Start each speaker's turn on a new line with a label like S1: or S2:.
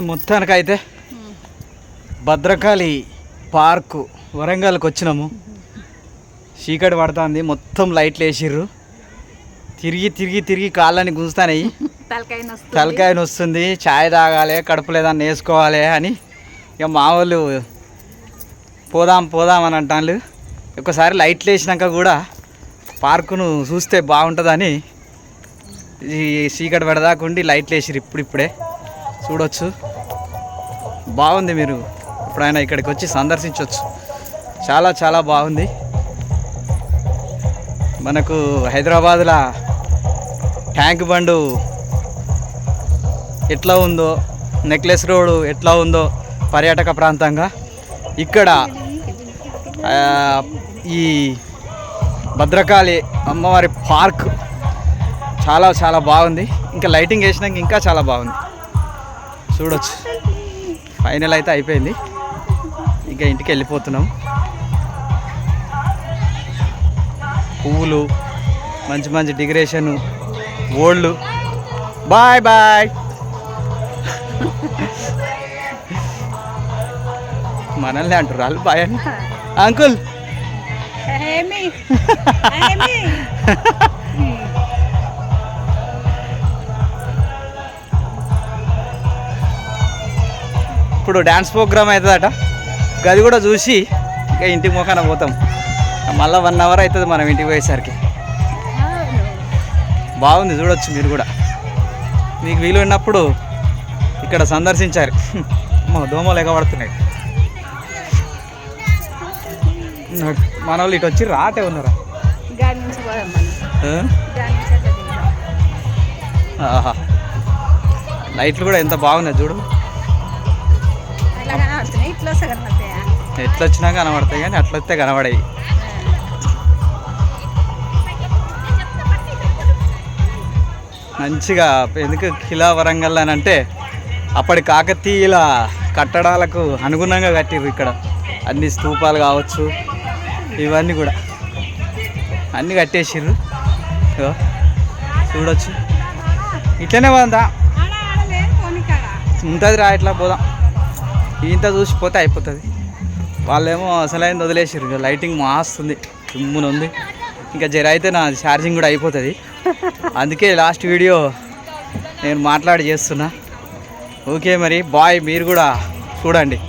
S1: మొత్తానికైతే భద్రకాళి పార్కు వరంగల్కి వచ్చినాము. చీకటి పడుతుంది, మొత్తం లైట్లు వేసిర్రు. తిరిగి తిరిగి తిరిగి కాళ్ళని గుంజుతాయి, తలకాయ వస్తుంది. ఛాయ్ తాగాలి, కడుపు లేదని వేసుకోవాలి అని ఇక మా వాళ్ళు పోదాం పోదాం అని అంటాను. ఒకసారి లైట్లు వేసినాక కూడా పార్కును చూస్తే బాగుంటుందని ఈ చీకటి పడదాకుండి లైట్లు వేసిర్రు. ఇప్పుడిప్పుడే చూడవచ్చు, బాగుంది. మీరు ఎప్పుడైనా ఇక్కడికి వచ్చి సందర్శించవచ్చు. చాలా చాలా బాగుంది. మనకు హైదరాబాద్లో ట్యాంక్ బండు ఎట్లా ఉందో, నెక్లెస్ రోడ్ ఎట్లా ఉందో పర్యాటక ప్రాంతంగా, ఇక్కడ ఈ భద్రకాళి అమ్మవారి పార్క్ చాలా చాలా బాగుంది. ఇంకా లైటింగ్ వేసినాక ఇంకా చాలా బాగుంది. చూడొచ్చు. ఫైనల్ అయితే అయిపోయింది, ఇంకా ఇంటికి వెళ్ళిపోతున్నాం. పువ్వులు, మంచి మంచి డెకరేషను, ఓళ్ళు. Bye bye. మనల్ని అంటారు వాళ్ళు బాయ్ అని. అంకుల్ ఇప్పుడు డ్యాన్స్ ప్రోగ్రామ్ అవుతుందట, గది కూడా చూసి ఇంకా ఇంటికి మొక్కన పోతాం. మళ్ళీ 1 అవర్ అవుతుంది మనం ఇంటికి పోయేసరికి. బాగుంది, చూడొచ్చు మీరు కూడా. మీకు వీలు ఉన్నప్పుడు ఇక్కడ సందర్శించారు. మా దోమలు ఎగబడుతున్నాయి. మన వాళ్ళు ఇటు వచ్చి రాటే ఉన్నారా? ఆహా, లైట్లు కూడా ఎంత బాగున్నాయి చూడు. ఎట్లా వచ్చినా కనబడతాయి, కానీ అట్లా వస్తే కనబడాయి. మంచిగా ఎందుకు కిలా వరంగల్ అని అంటే అప్పటి కాకతీయుల కట్టడాలకు అనుగుణంగా కట్టిర్రు. ఇక్కడ అన్ని స్తూపాలు కావచ్చు, ఇవన్నీ కూడా అన్నీ కట్టేసిర్రు. చూడొచ్చు. ఇట్లనే పోదా ఉంటుంది రా, ఇట్లా పోదాం. ఇంత చూసిపోతే అయిపోతుంది. వాళ్ళేమో అసలైంది వదిలేసిర్రు. లైటింగ్ మాస్తుంది, తుమ్మున ఉంది. ఇంకా జర అయితే నా ఛార్జింగ్ కూడా అయిపోతుంది. అందుకే లాస్ట్ వీడియో నేను మాట్లాడి చేస్తున్నా. ఓకే మరి బాయ్. మీరు కూడా చూడండి.